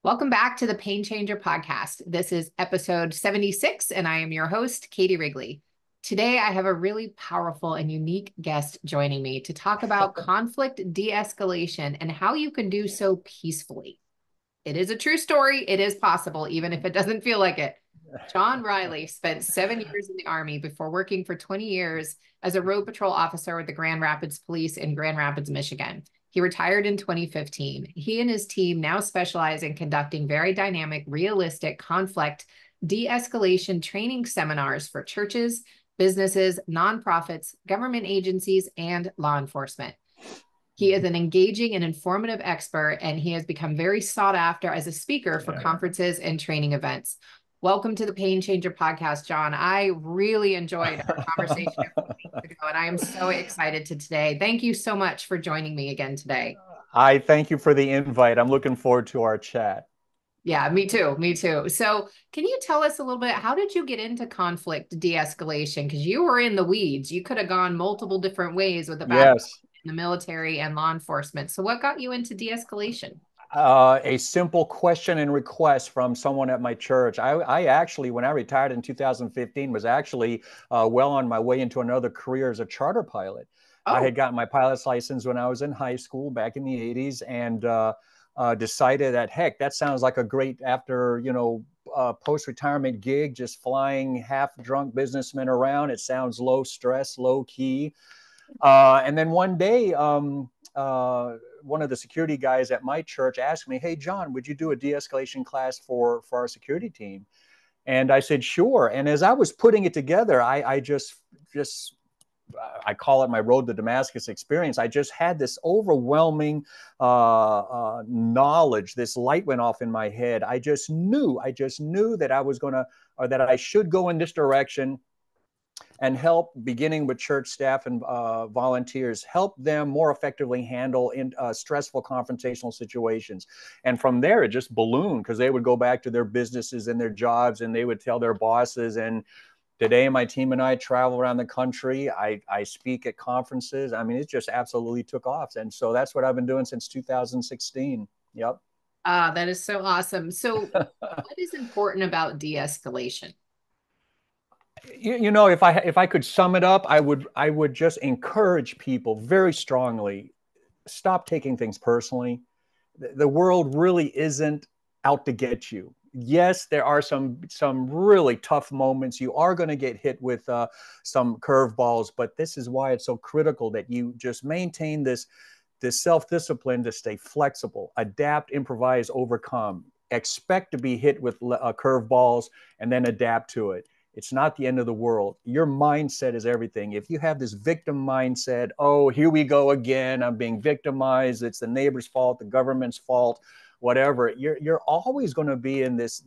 Welcome back to the Pain Changer podcast. This is episode 76, and I am your host, Katie Wrigley. Today, I have a really powerful and unique guest joining me to talk about conflict de-escalation and how you can do so peacefully. It is a true story. It is possible, even if it doesn't feel like it. John Riley spent 7 years in the Army before working for 20 years as a road patrol officer with the Grand Rapids Police in Grand Rapids, Michigan. He retired in 2015. He and his team now specialize in conducting very dynamic, realistic conflict de-escalation training seminars for churches, businesses, nonprofits, government agencies, and law enforcement. He is an engaging and informative expert, and he has become very sought after as a speaker for conferences and training events. Welcome to the Pain Changer podcast, John. I really enjoyed our conversation a few weeks ago, and I am so excited to today. Thank you so much for joining me again today. I thank you for the invite. I'm looking forward to our chat. Yeah, me too. Me too. So, can you tell us a little bit, how did you get into conflict de-escalation? Because you were in the weeds. You could have gone multiple different ways with a background Yes. in the military and law enforcement. So, what got you into de-escalation? A simple question and request from someone at my church. I actually, when I retired in 2015, was actually well on my way into another career as a charter pilot. I Oh, had gotten my pilot's license when I was in high school back in the 80s and decided that, heck, that sounds like a great post-retirement gig, just flying half-drunk businessmen around. It sounds low stress, low key. And then one day, one of the security guys at my church asked me, "Hey, John, would you do a de-escalation class for our security team?" And I said, "Sure." And as I was putting it together, I just I call it my road to Damascus experience. I just had this overwhelming knowledge. This light went off in my head. I just knew that I was going to, or that I should go in this direction and help, beginning with church staff and volunteers, help them more effectively handle stressful confrontational situations. And from there, it just ballooned because they would go back to their businesses and their jobs and they would tell their bosses. And today, my team and I travel around the country. I speak at conferences. I mean, it just absolutely took off. And so that's what I've been doing since 2016. Yep. that is so awesome. So, what is important about de-escalation? If I could sum it up, I would just encourage people very strongly, stop taking things personally. The world really isn't out to get you. Yes, there are some really tough moments. You are going to get hit with some curveballs, but this is why it's so critical that you just maintain this self-discipline to stay flexible, adapt, improvise, overcome. Expect to be hit with curveballs and then adapt to it. It's not the end of the world. Your mindset is everything. If you have this victim mindset, oh, here we go again, I'm being victimized, it's the neighbor's fault, the government's fault, whatever, you're always going to be in this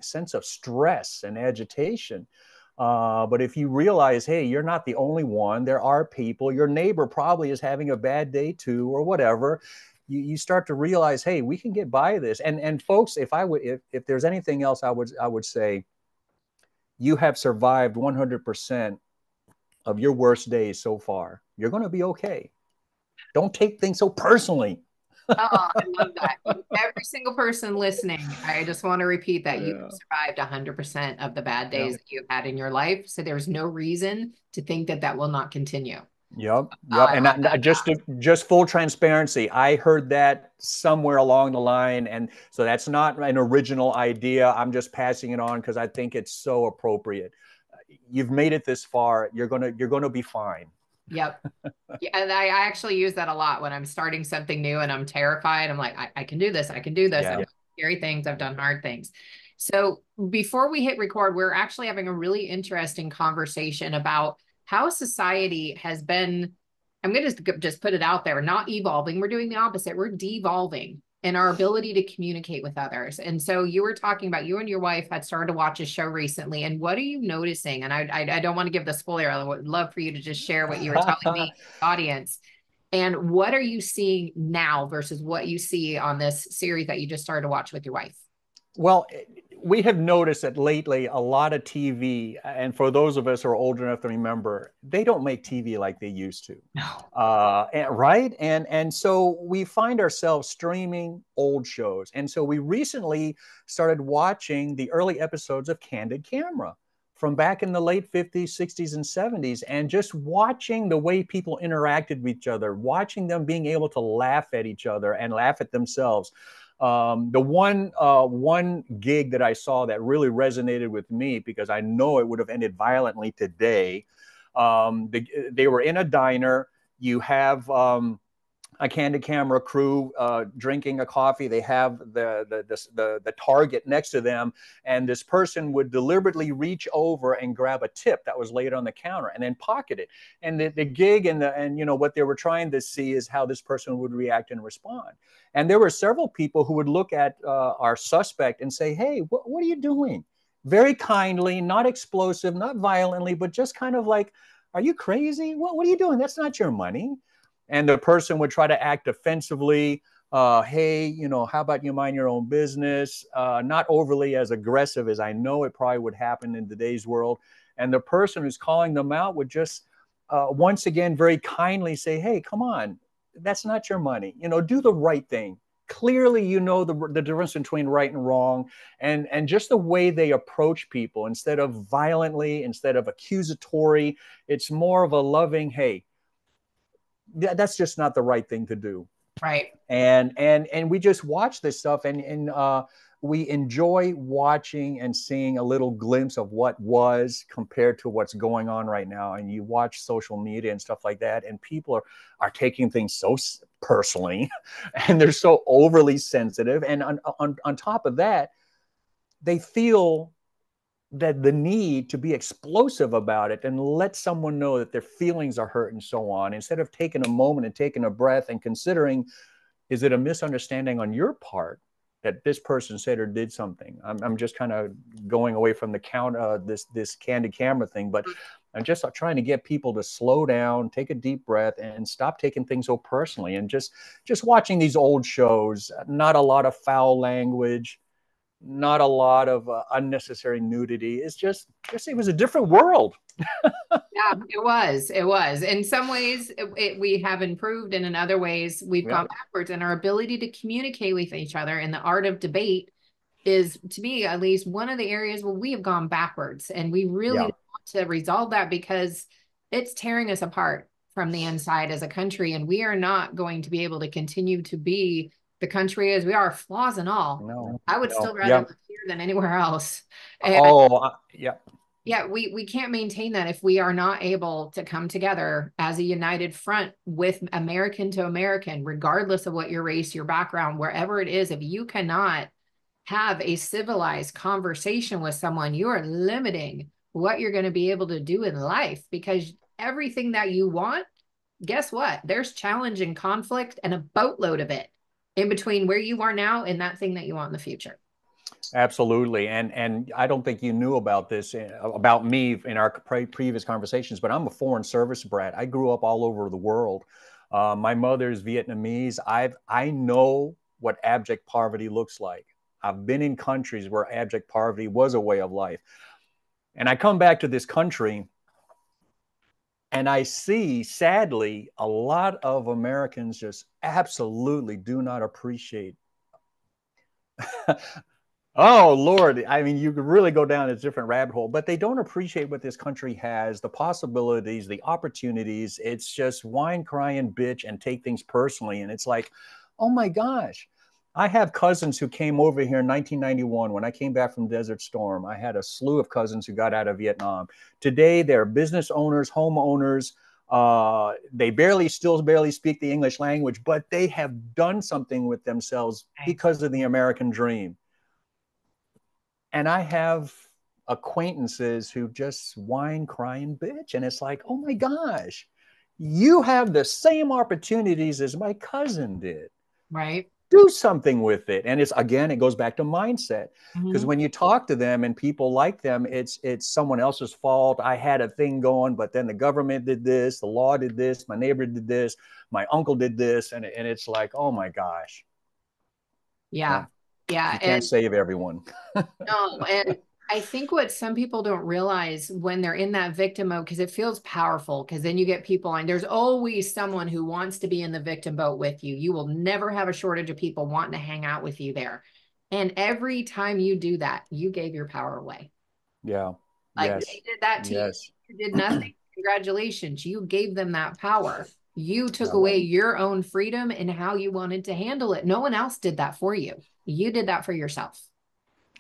sense of stress and agitation. But if you realize, hey, you're not the only one, there are people, your neighbor probably is having a bad day too, or whatever, you start to realize, hey, we can get by this. And folks, if there's anything else, I would say, you have survived 100% of your worst days so far. You're going to be okay. Don't take things so personally. Oh, I love that. Every single person listening, I just want to repeat that you have Yeah. survived 100% of the bad Yeah. days that you've had in your life. So there's no reason to think that that will not continue. Yep. Oh, Yep. I And love that. just full transparency, I heard that somewhere along the line, and so that's not an original idea. I'm just passing it on because I think it's so appropriate. You've made it this far. You're gonna be fine. Yep. Yeah, and I actually use that a lot when I'm starting something new and I'm terrified. I'm like, I can do this. I can do this. I've Yeah. done scary things. I've done hard things. So before we hit record, we're actually having a really interesting conversation about how society has been, I'm going to just put it out there, not evolving. We're doing the opposite. We're devolving in our ability to communicate with others. And so you were talking about, you and your wife had started to watch a show recently. And what are you noticing? And I don't want to give the spoiler. I would love for you to just share what you were telling me, audience. And what are you seeing now versus what you see on this series that you just started to watch with your wife? Well, we have noticed that lately a lot of TV, and for those of us who are old enough to remember, they don't make TV like they used to. No. Right? And so we find ourselves streaming old shows. And so we recently started watching the early episodes of Candid Camera from back in the late 50s, 60s, and 70s, and just watching the way people interacted with each other, watching them being able to laugh at each other and laugh at themselves. The one gig that I saw that really resonated with me, because I know it would have ended violently today. They were in a diner. You have a Candid Camera crew drinking a coffee. They have the target next to them, and this person would deliberately reach over and grab a tip that was laid on the counter and then pocket it. And the gig and what they were trying to see is how this person would react and respond. And there were several people who would look at our suspect and say, "Hey, what are you doing?" Very kindly, not explosive, not violently, but just kind of like, "Are you crazy? What are you doing? That's not your money." And the person would try to act defensively. Hey, how about you mind your own business? Not overly as aggressive as I know it probably would happen in today's world. And the person who's calling them out would just, once again, very kindly say, "Hey, come on, that's not your money. Do the right thing." Clearly, the difference between right and wrong, and just the way they approach people, instead of violently, instead of accusatory, it's more of a loving, "Hey, that's just not the right thing to do." Right. And we just watch this stuff, and we enjoy watching and seeing a little glimpse of what was compared to what's going on right now. And you watch social media and stuff like that, and people are taking things so personally and they're so overly sensitive, and on top of that, they feel that the need to be explosive about it and let someone know that their feelings are hurt and so on, instead of taking a moment and taking a breath and considering, is it a misunderstanding on your part that this person said or did something? I'm just kind of going away from this Candid Camera thing, but I'm just trying to get people to slow down, take a deep breath, and stop taking things so personally, and just watching these old shows. Not a lot of foul language, not a lot of unnecessary nudity. It's just it was a different world. Yeah, it was. It was. In some ways, we have improved, and in other ways, we've Yeah, gone backwards. And our ability to communicate with each other and the art of debate is, to me, at least, one of the areas where we have gone backwards. And we really yeah. want to resolve that, because it's tearing us apart from the inside as a country. And we are not going to be able to continue to be the country as we are, flaws and all. No, I would no, still rather yeah. live here than anywhere else. And Oh, yeah. yeah, we can't maintain that if we are not able to come together as a united front with American to American, regardless of what your race, your background, wherever it is. If you cannot have a civilized conversation with someone, you are limiting what you're going to be able to do in life, because everything that you want, guess what? There's challenge and conflict and a boatload of it in between where you are now and that thing that you want in the future. Absolutely. And I don't think you knew about this, about me in our previous conversations, but I'm a foreign service brat. I grew up all over the world. My mother's Vietnamese. I know what abject poverty looks like. I've been in countries where abject poverty was a way of life. And I come back to this country and I see, sadly, a lot of Americans just absolutely do not appreciate. Oh Lord, I mean, you could really go down a different rabbit hole, but they don't appreciate what this country has, the possibilities, the opportunities. It's just whine, cry, and bitch and take things personally. And it's like, oh my gosh. I have cousins who came over here in 1991 when I came back from Desert Storm. I had a slew of cousins who got out of Vietnam. Today, they're business owners, homeowners. They still barely speak the English language, but they have done something with themselves Right. because of the American dream. And I have acquaintances who just whine, cry, and bitch. And it's like, oh my gosh, you have the same opportunities as my cousin did. Right. Do something with it. And it goes back to mindset. Because Mhm. when you talk to them and people like them, it's someone else's fault. I had a thing going, but then the government did this, the law did this, my neighbor did this, my uncle did this, and it's like, oh my gosh. Yeah. Yeah. Yeah. You can't And save everyone. no, and I think what some people don't realize when they're in that victim mode, because it feels powerful, because then you get people on, there's always someone who wants to be in the victim boat with you. You will never have a shortage of people wanting to hang out with you there. And every time you do that, you gave your power away. Yeah. Like Yes. they did that to you. Yes. You did nothing. Congratulations. You gave them that power. You took Yeah. away your own freedom and how you wanted to handle it. No one else did that for you. You did that for yourself.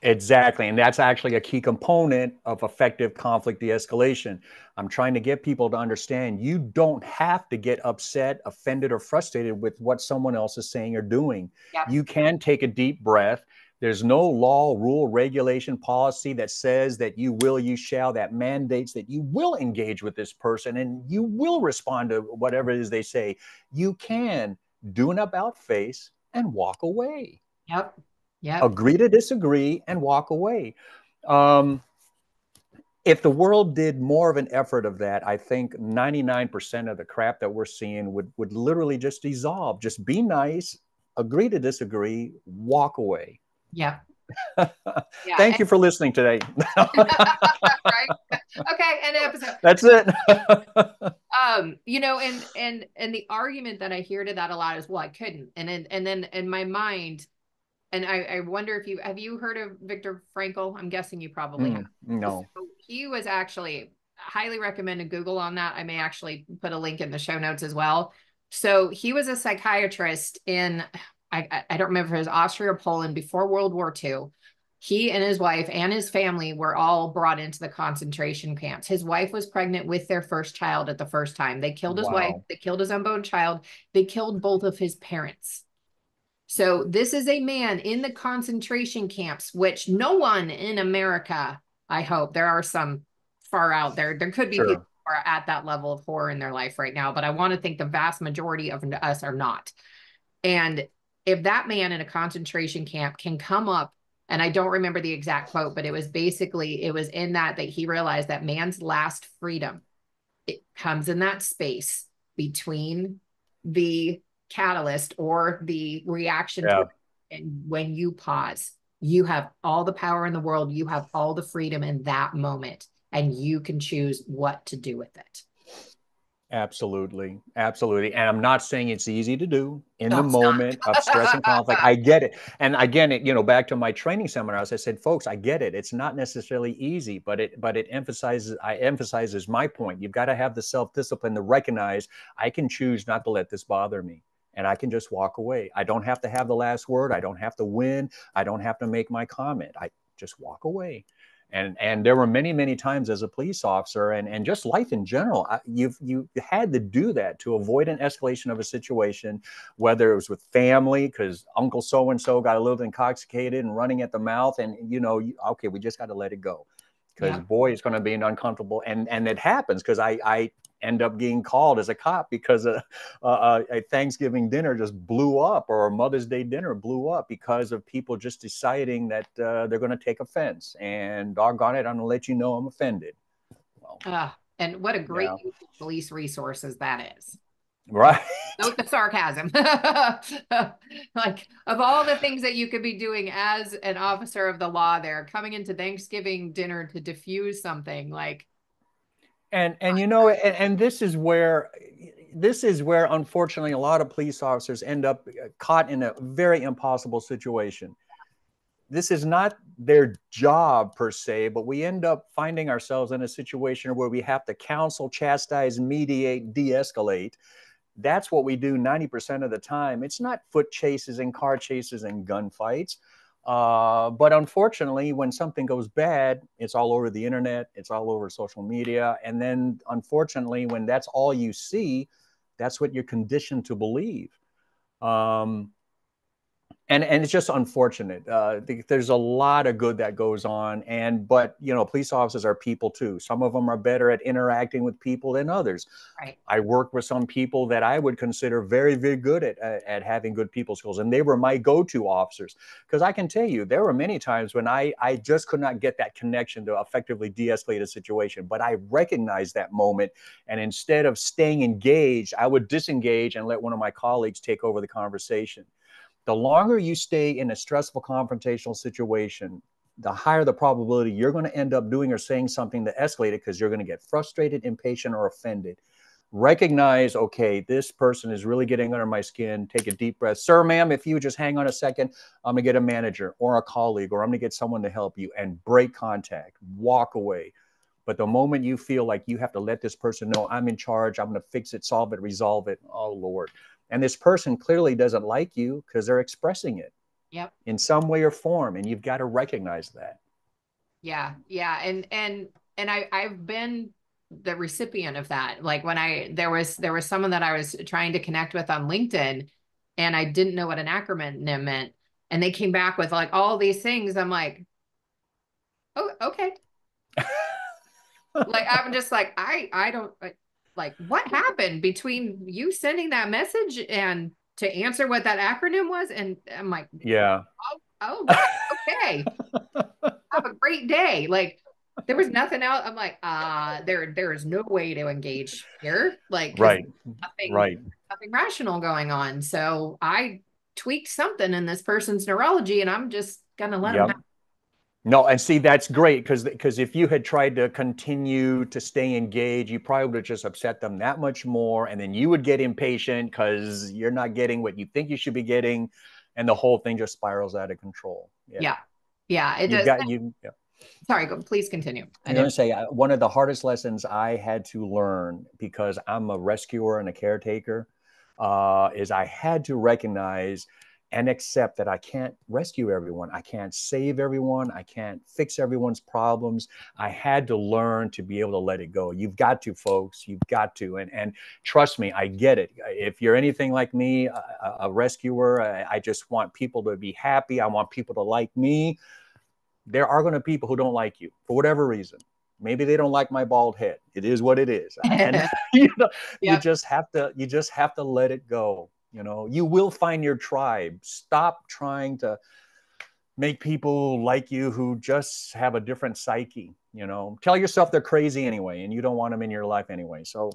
Exactly. And that's actually a key component of effective conflict de-escalation. I'm trying to get people to understand you don't have to get upset, offended, or frustrated with what someone else is saying or doing. Yep. You can take a deep breath. There's no law, rule, regulation, policy that says that you will, you shall, that mandates that you will engage with this person and you will respond to whatever it is they say. You can do an about face and walk away. Yep. Yep. Agree to disagree and walk away. Um, if the world did more of an effort of that, I think 99% of the crap that we're seeing would literally just dissolve. Just be nice, agree to disagree, walk away. Yep. Yeah. Thank you for listening today. Right. Okay. End of episode. That's it. And the argument that I hear to that a lot is, well, I couldn't. And then in my mind, and I wonder if have you heard of Viktor Frankl? I'm guessing you probably have. No. So he was actually highly recommended Google on that. I may actually put a link in the show notes as well. So he was a psychiatrist in, I don't remember if it was Austria or Poland before World War II. He and his wife and his family were all brought into the concentration camps. His wife was pregnant with their first child at the first time. They killed his wife. Wow. They killed his unborn child. They killed both of his parents. So this is a man in the concentration camps, which no one in America, I hope, there are some far out there. There could be people Sure. who are at that level of horror in their life right now, but I want to think the vast majority of us are not. And if that man in a concentration camp can come up, and I don't remember the exact quote, but it was basically, it was in that he realized that man's last freedom, it comes in that space between the catalyst or the reaction to Yeah. it. And when you pause, you have all the power in the world. You have all the freedom in that moment, and you can choose what to do with it. Absolutely. Absolutely. And I'm not saying it's easy to do in No, the it's moment of stress and not. conflict. I get it. And again, back to my training seminars, I said, folks, I get it. It's not necessarily easy, but it emphasizes my point. You've got to have the self-discipline to recognize I can choose not to let this bother me. And I can just walk away. I don't have to have the last word. I don't have to win. I don't have to make my comment. I just walk away. And there were many times as a police officer and just life in general, you had to do that to avoid an escalation of a situation, whether it was with family because Uncle so and so got a little intoxicated and running at the mouth, and okay, we just got to let it go because Yeah. boy, it's going to be uncomfortable, and it happens because I end up getting called as a cop because a Thanksgiving dinner just blew up, or a Mother's Day dinner blew up because of people just deciding that they're going to take offense. And doggone it, I'm going to let you know I'm offended. Well, And what a great yeah, use of police resources that is. right. Note the sarcasm. Like, of all the things that you could be doing as an officer of the law there, coming into Thanksgiving dinner to diffuse something like, And this is where unfortunately a lot of police officers end up caught in a very impossible situation. This is not their job per se, but we end up finding ourselves in a situation where we have to counsel, chastise, mediate, de-escalate. That's what we do 90% of the time. It's not foot chases and car chases and gunfights. But unfortunately, when something goes bad, it's all over the internet, it's all over social media. And then unfortunately, when that's all you see, that's what you're conditioned to believe. Um, and it's just unfortunate. There's a lot of good that goes on, but police officers are people too. Some of them are better at interacting with people than others. right. I work with some people that I would consider very, very good at having good people skills, and they were my go-to officers. Because I can tell you, there were many times when I just could not get that connection to effectively de-escalate a situation. But I recognized that moment, and instead of staying engaged, I would disengage and let one of my colleagues take over the conversation. The longer you stay in a stressful confrontational situation, the higher the probability you're going to end up doing or saying something to escalate it, because you're going to get frustrated, impatient, or offended. Recognize, okay, this person is really getting under my skin. Take a deep breath. Sir, ma'am, if you just hang on a second, I'm going to get a manager or a colleague, or I'm going to get someone to help you, and break contact. Walk away. But the moment you feel like you have to let this person know, I'm in charge, I'm going to fix it, solve it, resolve it, oh, Lord. And this person clearly doesn't like you because they're expressing it Yep. in some way or form. And you've got to recognize that. Yeah. Yeah. And I've been the recipient of that. Like when there was someone that I was trying to connect with on LinkedIn, and I didn't know what an acronym meant. And they came back with like all these things. I'm like, oh, okay. Like I'm just like, I don't like what happened between you sending that message and to answer what that acronym was. And I'm like, Yeah. oh right, okay. Have a great day. Like there was nothing else. I'm like, there is no way to engage here. Like, because Right. nothing Right. nothing rational going on. So I tweaked something in this person's neurology, and I'm just gonna let them have. Yep. No, and see, that's great, because if you had tried to continue to stay engaged, you probably would have just upset them that much more, and then you would get impatient because you're not getting what you think you should be getting, and the whole thing just spirals out of control. Yeah, Yeah. Yeah, it you've does. got you. Yeah. Sorry, please continue. I I'm going to didn't. say one of the hardest lessons I had to learn, because I'm a rescuer and a caretaker, is I had to recognize and accept that I can't rescue everyone. I can't save everyone. I can't fix everyone's problems. I had to learn to be able to let it go. You've got to, folks. You've got to. And trust me, I get it. If you're anything like me, a rescuer, I just want people to be happy. I want people to like me. There are going to be people who don't like you for whatever reason. Maybe they don't like my bald head. It is what it is. And you know, Yep. you just have to let it go. You know, you will find your tribe. Stop trying to make people like you who just have a different psyche. You know, tell yourself they're crazy anyway, and you don't want them in your life anyway. So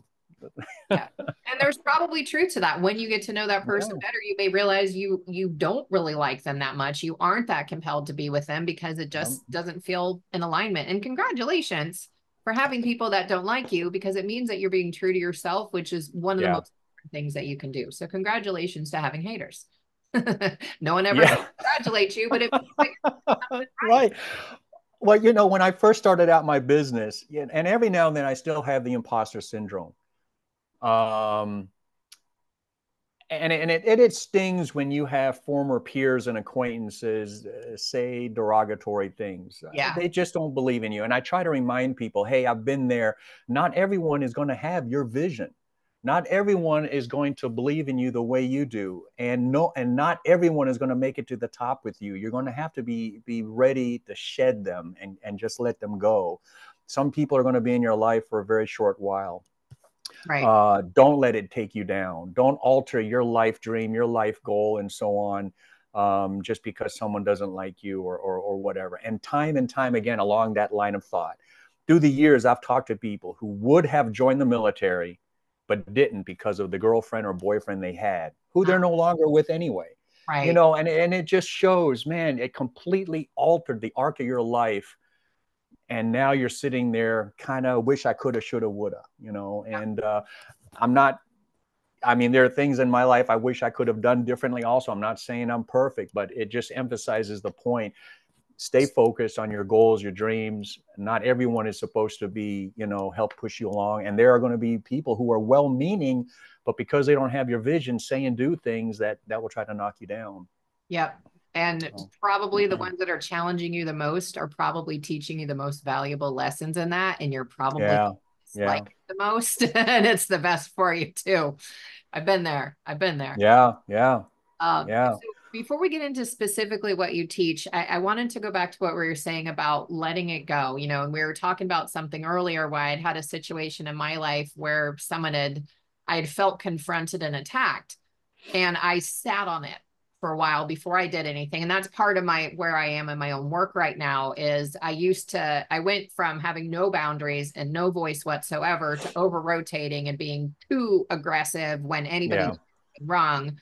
Yeah. And there's probably truth to that. When you get to know that person yeah, better, you may realize you don't really like them that much. You aren't that compelled to be with them because it yeah, just doesn't feel in alignment. And congratulations for having people that don't like you, because it means that you're being true to yourself, which is one of the yeah, most important things that you can do. So congratulations to having haters. No one ever yeah. congratulates you, but it means that you're doing something right. Right. Well, when I first started out my business, yeah, and every now and then I still have the imposter syndrome. Um, and it stings when you have former peers and acquaintances say derogatory things. Yeah. They just don't believe in you. And I try to remind people, hey, I've been there. Not everyone is going to have your vision. Not everyone is going to believe in you the way you do. And not everyone is going to make it to the top with you. You're going to have to be ready to shed them and just let them go. Some people are going to be in your life for a very short while. Right. Don't let it take you down. Don't alter your life dream, your life goal, and so on, just because someone doesn't like you or whatever. And time again, along that line of thought, through the years, I've talked to people who would have joined the military, but didn't because of the girlfriend or boyfriend they had, who they're no longer with anyway. You Right. know, and it just shows, man, it completely altered the arc of your life, and now you're sitting there kind of wish I coulda, shoulda, woulda, and I'm not, I mean, there are things in my life I wish I could have done differently also. I'm not saying I'm perfect, but it just emphasizes the point. Stay focused on your goals, your dreams. Not everyone is supposed to be, help push you along. And there are going to be people who are well-meaning, but because they don't have your vision, say and do things that will try to knock you down. Yep. And So, probably the ones that are challenging you the most are probably teaching you the most valuable lessons in that. And you're probably yeah, like yeah, the most, and it's the best for you too. I've been there. I've been there. yeah, yeah, yeah, So before we get into specifically what you teach, I wanted to go back to what we were saying about letting it go, and we were talking about something earlier where I'd had a situation in my life where I had felt confronted and attacked. And I sat on it for a while before I did anything. And that's part of where I am in my own work right now. Is I went from having no boundaries and no voice whatsoever to over rotating and being too aggressive when anybody did yeah, something wrong,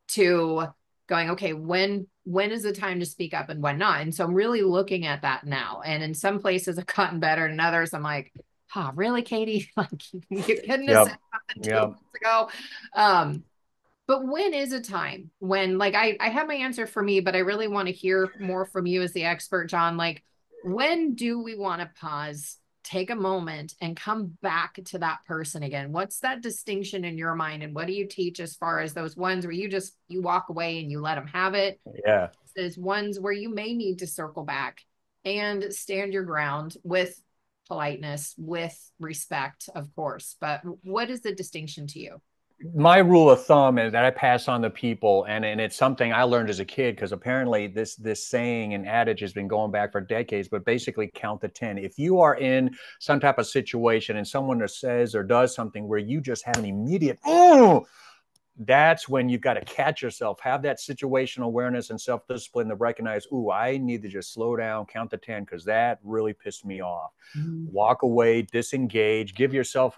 to going, okay, when is the time to speak up and when not? And so I'm really looking at that now. And in some places I've gotten better, and in others I'm like, oh, really, Katie? Like, you couldn't have said Yep. something 2 months Yep. ago. But when is a time when, like, I have my answer for me, but I really want to hear more from you as the expert, John. Like, when do we want to pause, take a moment, and come back to that person again? What's that distinction in your mind? And what do you teach as far as those ones where you walk away and you let them have it? Yeah. There's ones where you may need to circle back and stand your ground with politeness, with respect, of course. But what is the distinction to you? My rule of thumb is that I pass on to people, and it's something I learned as a kid, because apparently this saying and adage has been going back for decades, but basically count to 10. If you are in some type of situation and someone says or does something where you just have an immediate, oh, that's when you've got to catch yourself, have that situational awareness and self-discipline to recognize, ooh, I need to just slow down, count to 10, because that really pissed me off. Mhm. Walk away, disengage, give yourself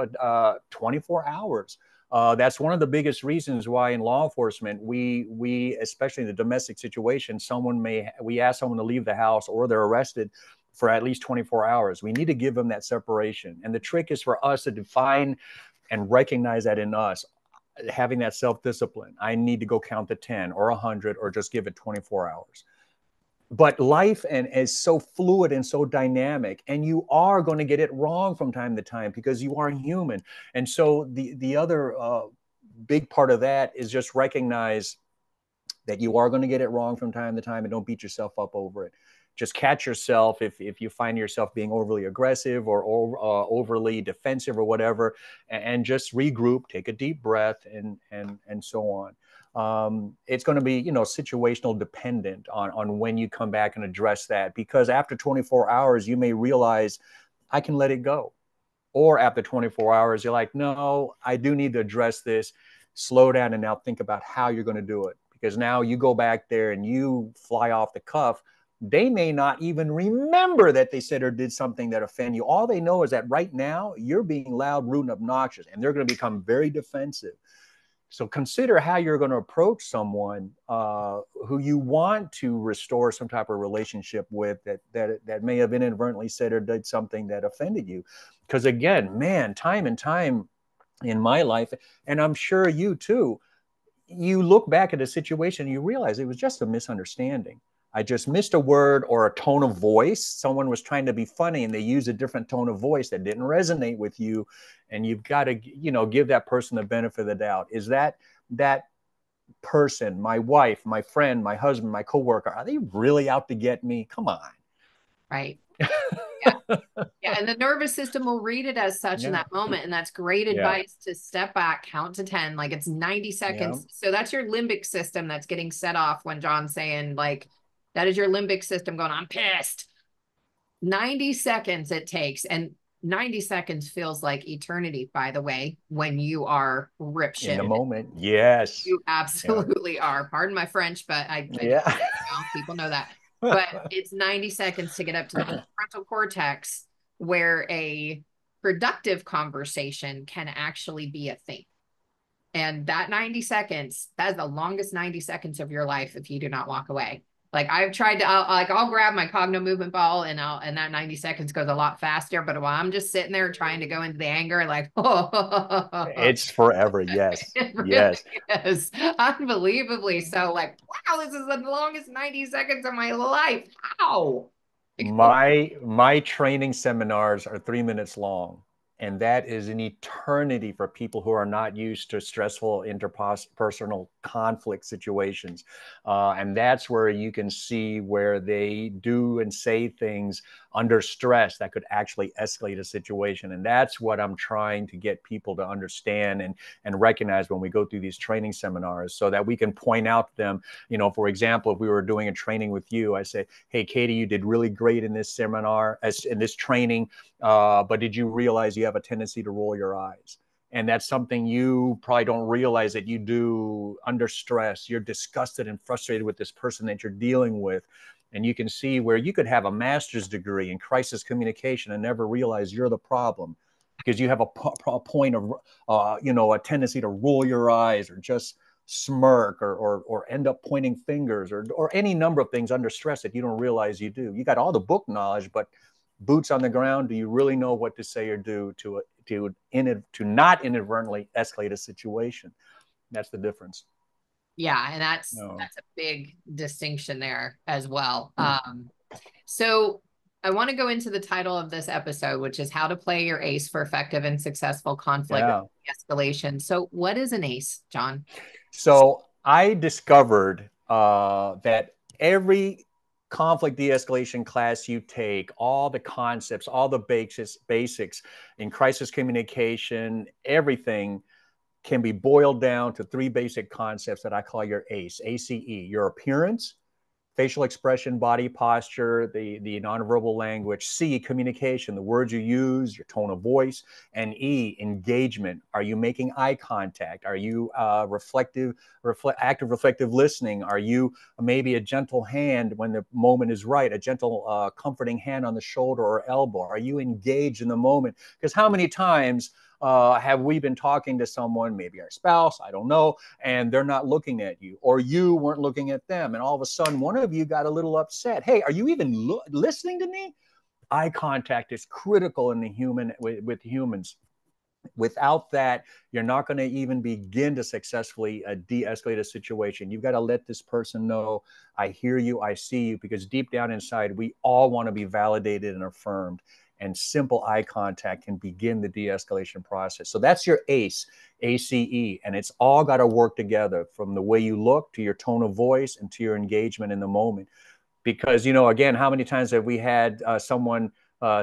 24 hours. That's one of the biggest reasons why in law enforcement, we especially in the domestic situation, we ask someone to leave the house or they're arrested for at least 24 hours. We need to give them that separation. And the trick is for us to define and recognize that in us, having that self-discipline. I need to go count to 10 or 100 or just give it 24 hours. But life and is so fluid and so dynamic, and you are going to get it wrong from time to time because you are human. And so the other big part of that is just recognize that you are going to get it wrong from time to time, and don't beat yourself up over it. Just catch yourself if you find yourself being overly aggressive or overly defensive or whatever, and just regroup, take a deep breath, and so on. It's going to be, situational dependent on when you come back and address that, because after 24 hours, you may realize I can let it go. Or after 24 hours, you're like, no, I do need to address this. Slow down and now think about how you're going to do it. Because now you go back there and you fly off the cuff. They may not even remember that they said or did something that offend you. All they know is that right now you're being loud, rude, and obnoxious, and they're going to become very defensive. So consider how you're going to approach someone who you want to restore some type of relationship with, that may have inadvertently said or did something that offended you. Because again, man, time and time in my life, and I'm sure you too, you look back at a situation and you realize it was just a misunderstanding. I just missed a word or a tone of voice. Someone was trying to be funny and they used a different tone of voice that didn't resonate with you. And you've got to, give that person the benefit of the doubt. Is that person, my wife, my friend, my husband, my coworker, are they really out to get me? Come on. Right. Yeah. Yeah. And the nervous system will read it as such in Yeah. that moment. And that's great Yeah. advice to step back, count to 10, like it's 90 Yeah. seconds. So that's your limbic system that's getting set off when John's saying, like, that is your limbic system going, I'm pissed. 90 seconds it takes. And 90 seconds feels like eternity, by the way, when you are rip In the shit. moment. Yes. You Yeah. absolutely are. Pardon my French, but I do. Yeah. People know that. But it's 90 seconds to get up to the prefrontal cortex where a productive conversation can actually be a thing. And that 90 seconds, that is the longest 90 seconds of your life if you do not walk away. Like I've tried to, I'll grab my cognitive movement ball and that 90 seconds goes a lot faster. But while I'm just sitting there trying to go into the anger, like, oh, It's forever. Yes. it really Yes. is unbelievably so. Like, wow, this is the longest 90 seconds of my life. How? Like, My training seminars are 3 minutes long, and that is an eternity for people who are not used to stressful interpersonal conflict situations. And that's where you can see where they do and say things under stress that could actually escalate a situation. And that's what I'm trying to get people to understand and recognize when we go through these training seminars, so that we can point out to them, for example, if we were doing a training with you, I say, hey, Katie, you did really great in this seminar, in this training, but did you realize you have a tendency to roll your eyes? And that's something you probably don't realize that you do under stress. You're disgusted and frustrated with this person that you're dealing with. And you can see where you could have a master's degree in crisis communication and never realize you're the problem, because you have a point of, a tendency to roll your eyes or just smirk or end up pointing fingers or any number of things under stress that you don't realize you do. You got all the book knowledge, but boots on the ground, do you really know what to say or do to not inadvertently escalate a situation? That's the difference. Yeah, and No. that's a big distinction there as well. So I want to go into the title of this episode, which is how to play your ace for effective and successful conflict Yeah. escalation. So what is an ace, John? So I discovered that every conflict de-escalation class you take, all the concepts, all the basics in crisis communication, everything can be boiled down to three basic concepts that I call your ACE, ACE, your appearance, facial expression, body posture, the nonverbal language. C, communication, the words you use, your tone of voice. And E, engagement. Are you making eye contact? Are you active reflective listening? Are you maybe a gentle hand when the moment is right, a gentle comforting hand on the shoulder or elbow? Are you engaged in the moment? Because how many times have we been talking to someone, maybe our spouse, I don't know, and they're not looking at you, or you weren't looking at them, and all of a sudden one of you got a little upset. Hey, are you even listening to me? Eye contact is critical in the with humans. Without that, you're not going to even begin to successfully de-escalate a situation. You've got to let this person know, I hear you, I see you, because deep down inside, we all want to be validated and affirmed. And simple eye contact can begin the de-escalation process. So that's your ACE, ACE, and it's all got to work together, from the way you look to your tone of voice and to your engagement in the moment. Because, again, how many times have we had someone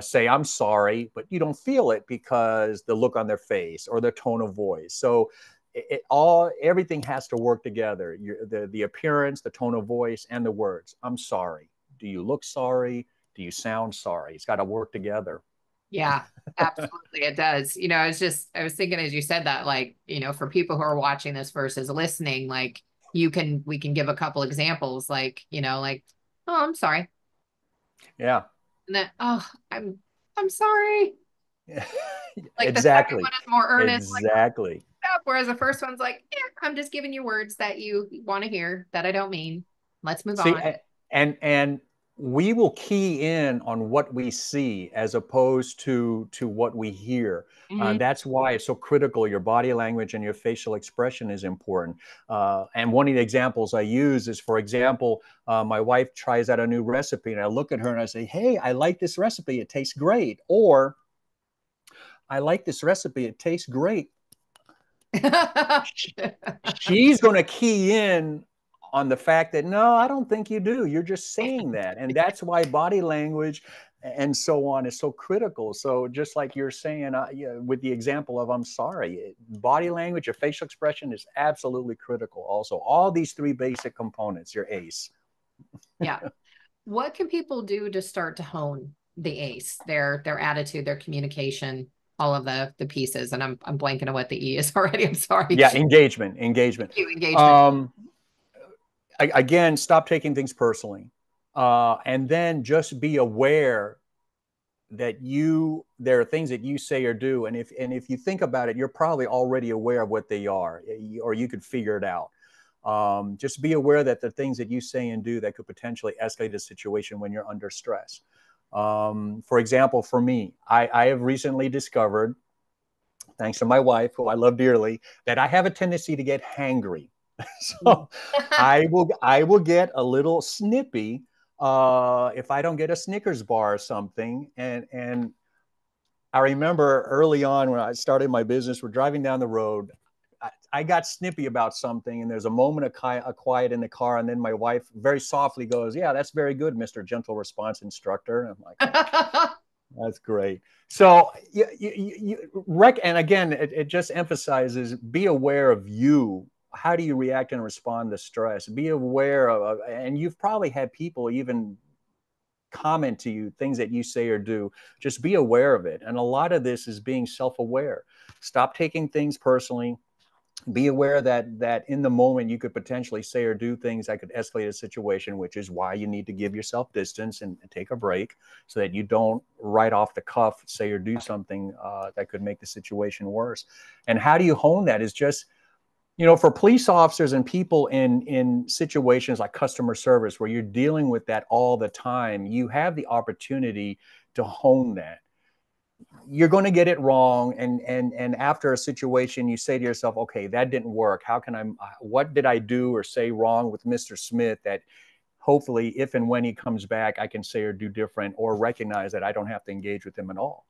say, I'm sorry, but you don't feel it because the look on their face or their tone of voice. So everything has to work together. The appearance, the tone of voice, and the words. I'm sorry. Do you look sorry? Do you sound sorry? It's got to work together. Yeah, absolutely. It does. I was thinking as you said that, like, for people who are watching this versus listening, like we can give a couple examples, like, like, oh, I'm sorry. Yeah. And then, oh, I'm sorry. Like the second Exactly. one is more earnest, like, Exactly. whereas the first one's like, yeah, I'm just giving you words that you want to hear that I don't mean. Let's move See, on. and we will key in on what we see as opposed to what we hear. Mhm. That's why it's so critical. Your body language and your facial expression is important. And one of the examples I use is, for example, my wife tries out a new recipe, and I look at her and I say, "Hey, I like this recipe. It tastes great." Or, "I like this recipe. It tastes great." She's going to key in on the fact that, no, I don't think you do. You're just saying that. And that's why body language and so on is so critical. So just like you're saying, with the example of I'm sorry, body language, your facial expression is absolutely critical. Also, all these three basic components, your ACE. Yeah. What can people do to start to hone the ACE, their attitude, their communication, all of the pieces? And I'm blanking on what the E is already. I'm sorry. Yeah, engagement. Engagement. Um, Again, stop taking things personally. And then just be aware that there are things that you say or do, and if you think about it, you're probably already aware of what they are, or you could figure it out. Just be aware that the things that you say and do that could potentially escalate a situation when you're under stress. For example, for me, I have recently discovered, thanks to my wife, who I love dearly, that I have a tendency to get hangry. So I will get a little snippy if I don't get a Snickers bar or something. And I remember early on when I started my business, we're driving down the road. I got snippy about something, and there's a moment of quiet in the car, and then my wife very softly goes, "Yeah, that's very good, Mr. Gentle Response Instructor." And I'm like, "Oh, that's great." So and again, it just emphasizes, be aware of you. How do you react and respond to stress? Be aware and you've probably had people even comment to you things that you say or do. Just be aware of it. And a lot of this is being self-aware. Stop taking things personally. Be aware that in the moment you could potentially say or do things that could escalate a situation, which is why you need to give yourself distance and take a break, so that you don't right off the cuff say or do something that could make the situation worse. And how do you hone that? Is just For police officers and people in situations like customer service where you're dealing with that all the time, you have the opportunity to hone that. You're going to get it wrong, and after a situation you say to yourself, okay, that didn't work. What did I do or say wrong with Mr. Smith that hopefully if and when he comes back I can say or do different, or recognize that I don't have to engage with him at all.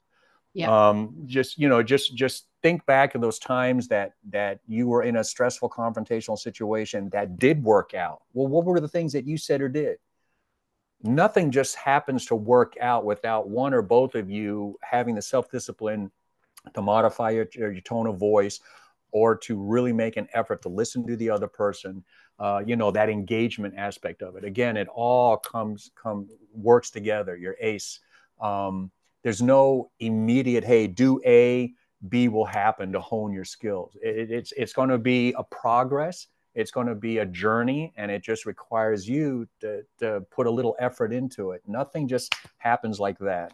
Yeah. Just think back of those times that you were in a stressful confrontational situation that did work out. Well, what were the things that you said or did? Nothing just happens to work out without one or both of you having the self-discipline to modify your tone of voice, or to really make an effort to listen to the other person. That engagement aspect of it. Again, it all works together. Your ACE. There's no immediate, hey, do A, B will happen to hone your skills. It's going to be a progress. It's going to be a journey, and it just requires you to put a little effort into it. Nothing just happens like that.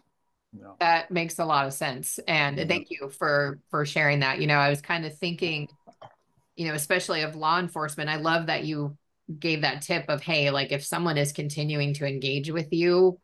No. That makes a lot of sense. And Yeah. thank you for sharing that. I was kind of thinking, especially of law enforcement. I love that you gave that tip of, hey, like if someone is continuing to engage with you,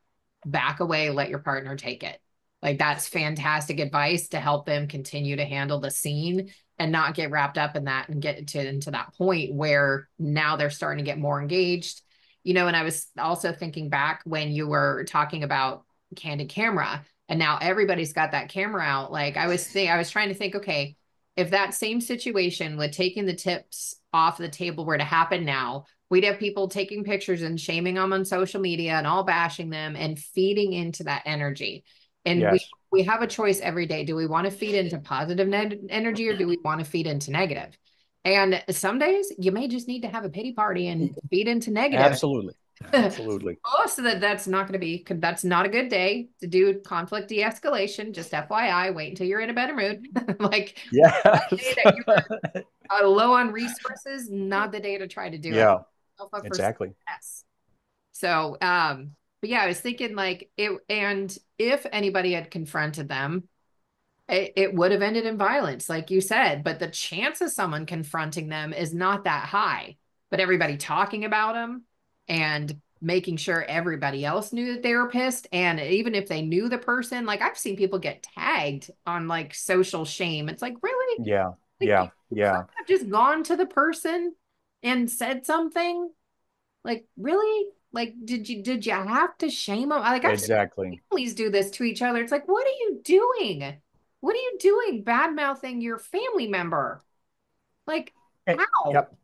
back away, let your partner take it. Like that's fantastic advice to help them continue to handle the scene and not get wrapped up in that and get into that point where now they're starting to get more engaged. And I was also thinking back when you were talking about candid camera, and now everybody's got that camera out. Like I was trying to think, okay, if that same situation with taking the tips off the table were to happen now, we'd have people taking pictures and shaming them on social media and all bashing them and feeding into that energy. And we Yes. we have a choice every day. Do we want to feed into positive energy, or do we want to feed into negative? And some days you may just need to have a pity party and feed into negative. Absolutely. Absolutely. Oh, so that's not going to be, that's not a good day to do conflict de-escalation. Just FYI, wait until you're in a better mood. Like that day Yes. that you're low on resources, not the day to try to do it. Yeah, Self up for exactly. success. So, but yeah, I was thinking like it, and if anybody had confronted them, it would have ended in violence, like you said, but the chance of someone confronting them is not that high. But everybody talking about them and making sure everybody else knew that they were pissed. And even if they knew the person, like I've seen people get tagged on like social shame. It's like, really? Yeah, Like you yeah, could yeah, have just gone to the person and said something. Like, really? Like, did you have to shame them? Like, I've seen exactly. families do this to each other. It's like, what are you doing? What are you doing? Bad mouthing your family member? Like, how? Yep.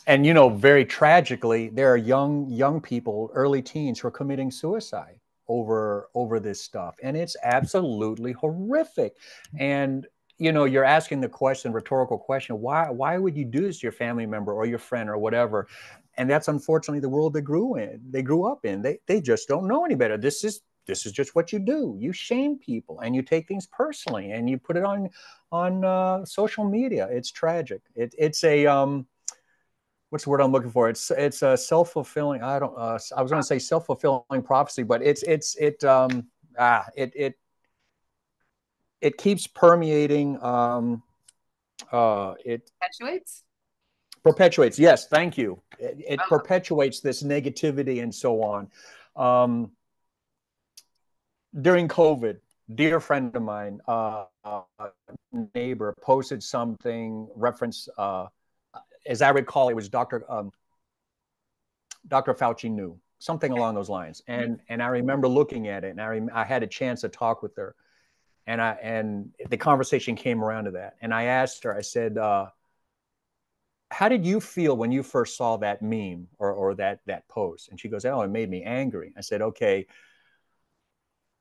And very tragically, there are young people, early teens, who are committing suicide over this stuff, and it's absolutely horrific. And you're asking the question, rhetorical question, why would you do this to your family member or your friend or whatever? And that's unfortunately the world they grew up in. They just don't know any better. This is just what you do. You shame people and you take things personally and you put it on social media. It's tragic. It's a what's the word I'm looking for? It's a self-fulfilling. I don't. I was going to say self-fulfilling prophecy, but it keeps permeating. It Perpetuates? perpetuates. Yes, thank you. It perpetuates this negativity and so on. During COVID, dear friend of mine, neighbor, posted something reference. As I recall, it was Dr. Fauci knew something along those lines, and I remember looking at it, and I had a chance to talk with her, and the conversation came around to that, and I asked her, I said, "How did you feel when you first saw that meme or that post?" And she goes, "Oh, it made me angry." I said, "Okay,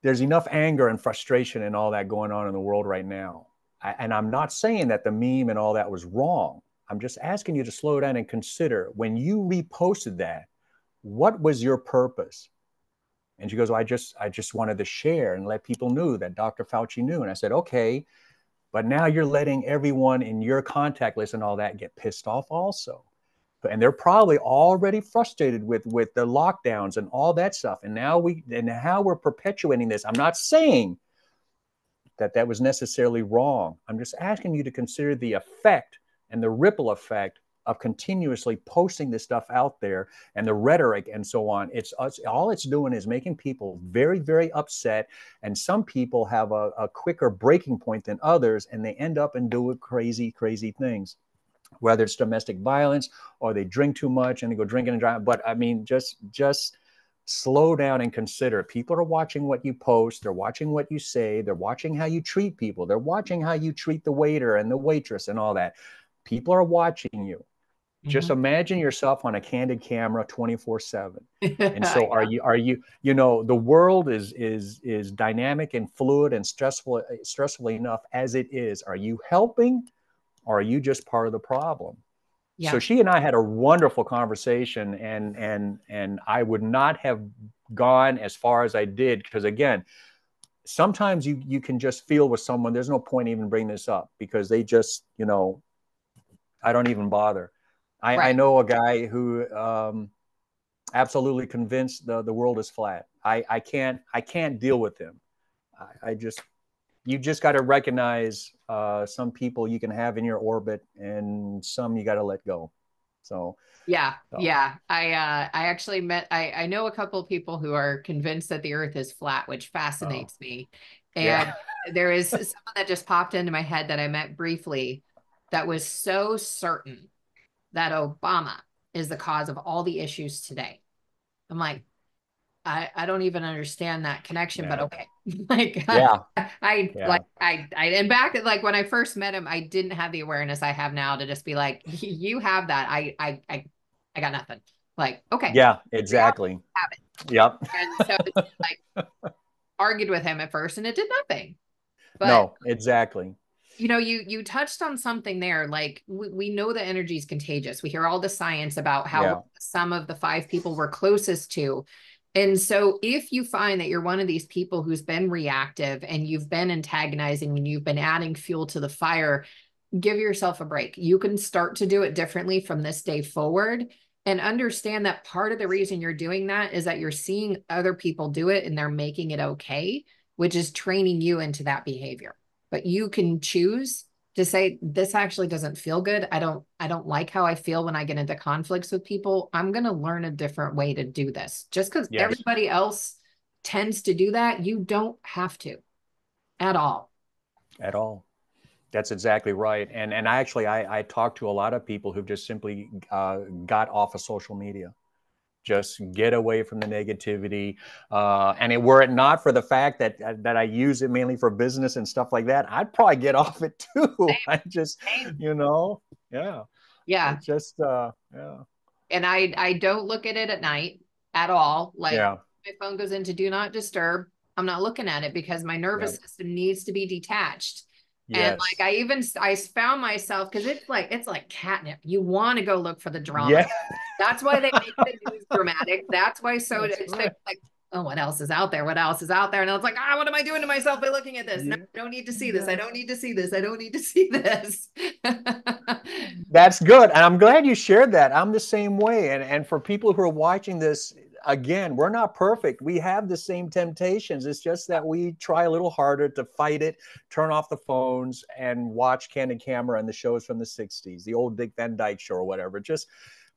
there's enough anger and frustration and all that going on in the world right now, and I'm not saying that the meme and all that was wrong. I'm just asking you to slow down and consider when you reposted that, what was your purpose?" And she goes, well, I just wanted to share and let people know that Dr. Fauci knew. And I said, okay, but now you're letting everyone in your contact list and all that get pissed off also. And they're probably already frustrated with the lockdowns and all that stuff. And now we're perpetuating this. I'm not saying that was necessarily wrong. I'm just asking you to consider the effect and the ripple effect of continuously posting this stuff out there and the rhetoric and so on, all it's doing is making people very, very upset. And some people have a quicker breaking point than others, and they end up and doing crazy, crazy things, whether it's domestic violence or they drink too much and they go drinking and driving. But I mean, just slow down and consider. People are watching what you post. They're watching what you say. They're watching how you treat people. They're watching how you treat the waiter and the waitress and all that. People are watching you. Just Mhm. imagine yourself on a candid camera 24/7. And so Yeah. the world is dynamic and fluid and stressful enough as it is. Are you helping, or are you just part of the problem? So Yeah. she and I had a wonderful conversation, and I would not have gone as far as I did, because again, sometimes you can just feel with someone. There's no point even bringing this up, because they just, I don't even bother. I Right. know a guy who absolutely convinced the world is flat. I can't deal with him. I just You just got to recognize some people you can have in your orbit, and some you got to let go. So, Yeah, so yeah. I actually I know a couple of people who are convinced that the earth is flat, which oh, fascinates me. yeah, And there is someone that just popped into my head that I met briefly that was so certain that Obama is the cause of all the issues today. I'm like, I don't even understand that connection, but yeah, okay. Like yeah, like yeah, and back like when I first met him, I didn't have the awareness I have now to just be like, you have that. I got nothing. Like, okay, yeah, reality exactly. have it. Yep. And so it's like argued with him at first and it did nothing. But No, exactly. you touched on something there. Like we know the energy is contagious. We hear all the science about how Yeah. some of the five people we're closest to. And so if you find that you're one of these people who's been reactive and you've been antagonizing and you've been adding fuel to the fire, give yourself a break. You can start to do it differently from this day forward, and understand that part of the reason you're doing that is that you're seeing other people do it and they're making it okay, which is training you into that behavior. But you can choose to say, this actually doesn't feel good. I don't like how I feel when I get into conflicts with people. I'm going to learn a different way to do this. Just because Yes. everybody else tends to do that, you don't have to at all. At all. That's exactly right. And I talked to a lot of people who've just simply got off of social media. Just get away from the negativity. Were it not for the fact that I use it mainly for business and stuff like that, I'd probably get off it too. I just, Same. yeah. Yeah. It's just, yeah, And I don't look at it at night at all. Like yeah, my phone goes into do not disturb. I'm not looking at it because my yeah, nervous system needs to be detached. And like yes, I found myself because it's like catnip. You want to go look for the drama. yeah. That's why they make the news dramatic. That's why so That's it's right. like, oh, what else is out there? What else is out there? And I was like, what am I doing to myself by looking at this? No, Yeah, I don't need to see this. I yeah. don't need to see this. I don't need to see this. That's good. And I'm glad you shared that. I'm the same way. And for people who are watching this, again, we're not perfect. We have the same temptations. It's just that we try a little harder to fight it, turn off the phones, and watch Candid Camera and the shows from the 60s, the old Dick Van Dyke Show or whatever. Just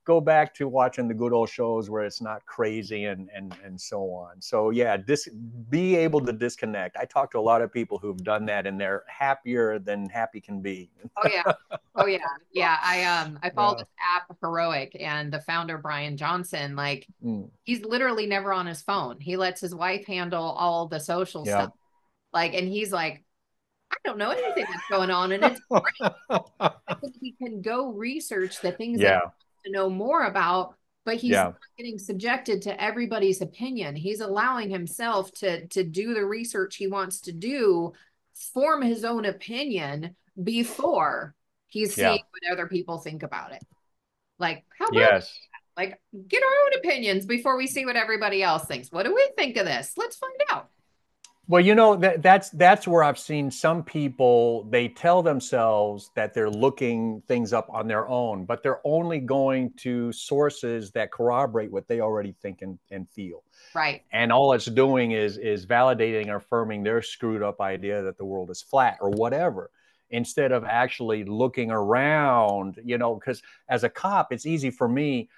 go back to watching the good old shows where it's not crazy and so on. So yeah, be able to disconnect. I talk to a lot of people who've done that, and they're happier than happy can be. Oh yeah. Oh yeah. Yeah. I follow Yeah. this app Heroic, and the founder Brian Johnson, like Mm. he's literally never on his phone. He lets his wife handle all the social Yeah. stuff. Like, and he's like, I don't know anything that's going on. And it's because he can go research the things that he Yeah. wants to know more about, but he's not Yeah. getting subjected to everybody's opinion. He's allowing himself to do the research he wants to do, form his own opinion before he's seeing Yeah. what other people think about it. Like, how about Yes. like get our own opinions before we see what everybody else thinks? What do we think of this? Let's find out. Well, that's where I've seen some people, they tell themselves that they're looking things up on their own, but they're only going to sources that corroborate what they already think and feel. Right. And all it's doing is validating or affirming their screwed up idea that the world is flat or whatever. instead of actually looking around, because as a cop, it's easy for me.